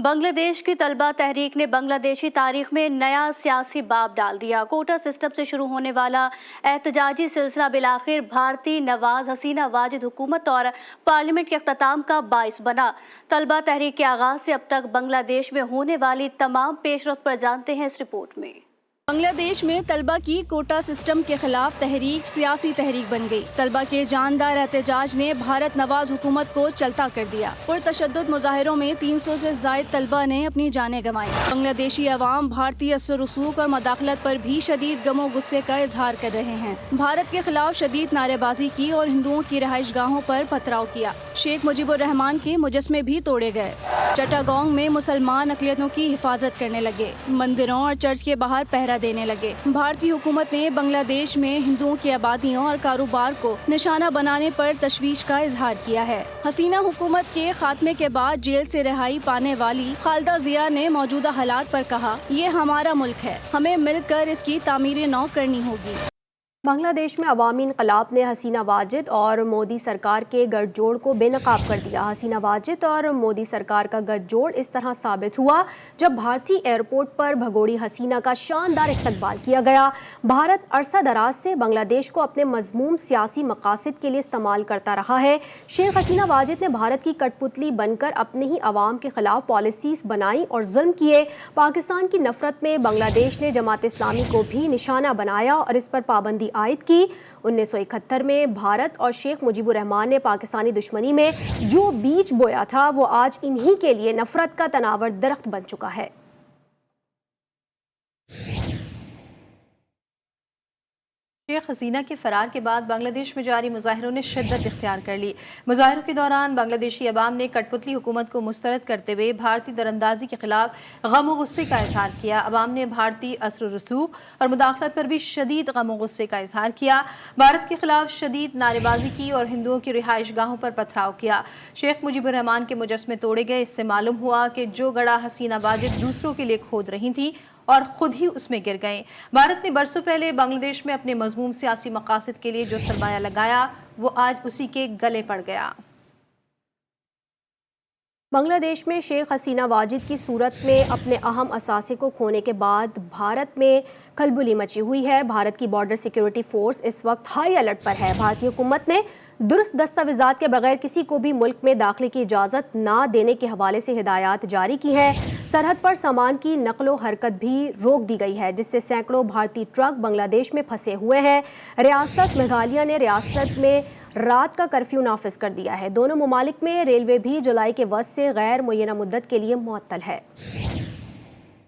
बांग्लादेश की तलबा तहरीक ने बांग्लादेशी तारीख में नया सियासी बाब डाल दिया। कोटा सिस्टम से शुरू होने वाला एहतजाजी सिलसिला बिलाखिर भारतीय नवाज हसीना वाजिद हुकूमत और पार्लियामेंट के अख्ताम का बाइस बना। तलबा तहरीक के आगाज से अब तक बांग्लादेश में होने वाली तमाम पेशरफ्त पर जानते हैं इस रिपोर्ट में। बांग्लादेश में तलबा की कोटा सिस्टम के खिलाफ तहरीक सियासी तहरीक बन गई। तलबा के जानदार एहतजाज ने भारत नवाज हुकूमत को चलता कर दिया। पुरतशद्दुद मुजाहिरों में 300 से जायद तलबा ने अपनी जानें गंवाई। बांग्लादेशी अवाम भारतीय असर रसूख और मदाखलत पर भी शदीद गमो गुस्से का इजहार कर रहे हैं। भारत के खिलाफ शदीद नारेबाजी की और हिंदुओं की रहाइश गाहों पर पथराव किया। शेख मुजीबुर रहमान के मुजस्मे भी तोड़े गए। चट्टागोंग में मुसलमान अक़लियतों की हिफाजत करने लगे। मंदिरों और चर्च के बाहर पहरा देने लगे। भारतीय हुकूमत ने बांग्लादेश में हिंदुओं की आबादियों और कारोबार को निशाना बनाने पर तशवीश का इजहार किया है। हसीना हुकूमत के खात्मे के बाद जेल से रिहाई पाने वाली खालिदा जिया ने मौजूदा हालात पर कहा, ये हमारा मुल्क है, हमें मिलकर इसकी तामीर नौ करनी होगी। बांग्लादेश में अवामी इनकलाब ने हसीना वाजिद और मोदी सरकार के गठजोड़ को बेनकाब कर दिया। हसीना वाजिद और मोदी सरकार का गठजोड़ इस तरह साबित हुआ जब भारतीय एयरपोर्ट पर भगोड़ी हसीना का शानदार इस्तकबाल किया गया। भारत अरसा दराज से बांग्लादेश को अपने मजमूम सियासी मकासद के लिए इस्तेमाल करता रहा है। शेख हसीना वाजिद ने भारत की कठपुतली बनकर अपने ही अवाम के खिलाफ पॉलिसीज बनाई और जुल्म किए। पाकिस्तान की नफरत में बांग्लादेश ने जमात इस्लामी को भी निशाना बनाया और इस पर पाबंदी आयद की। 1971 में भारत और शेख मुजीबुर रहमान ने पाकिस्तानी दुश्मनी में जो बीज बोया था वो आज इन्हीं के लिए नफरत का तनावर दरख्त बन चुका है। शेख हसीना के फरार के बाद बांग्लादेश में जारी मुजाहिरों ने शिद्दत इख्तियार कर ली। मुजाहिरों के दौरान बांग्लादेशी अवाम ने कठपुतली हुकूमत को मुस्तरद करते हुए भारतीय दरअंदाजी के खिलाफ गम और गुस्से का इजहार किया। अवाम ने भारतीय असर रसूख और मुदाखलत पर भी शदीद गम और गुस्से का इजहार किया। भारत के खिलाफ शदीद नारेबाजी की और हिंदुओं की रिहाइश गाहों पर पथराव किया। शेख मुजीबुर रहमान के मुजस्मे तोड़े गए। इससे मालूम हुआ कि जो गड़ा हसीना वाजिद दूसरों के लिए खोद रही थी और खुद ही उसमें गिर गए। भारत ने बरसों पहले बांग्लादेश में अपने मजमूम सियासी मकासद के लिए जो सरमाया लगाया वो आज उसी के गले पड़ गया। बांग्लादेश में शेख हसीना वाजिद की सूरत में अपने अहम असासे को खोने के बाद भारत में खलबली मची हुई है। भारत की बॉर्डर सिक्योरिटी फोर्स इस वक्त हाई अलर्ट पर है। भारतीय हुकूमत ने दुरुस्त दस्तावेजात के बगैर किसी को भी मुल्क में दाखिले की इजाज़त ना देने के हवाले से हिदायत जारी की है। सरहद पर सामान की नकलो हरकत भी रोक दी गई है, जिससे सैकड़ों भारतीय ट्रक बांग्लादेश में फंसे हुए हैं। रियासत मेघालय ने रियासत में रात का कर्फ्यू नाफिज कर दिया है। दोनों ममालिक में रेलवे भी जुलाई के वक्त से गैर मुय्यना मुद्दत के लिए मुअत्तल है।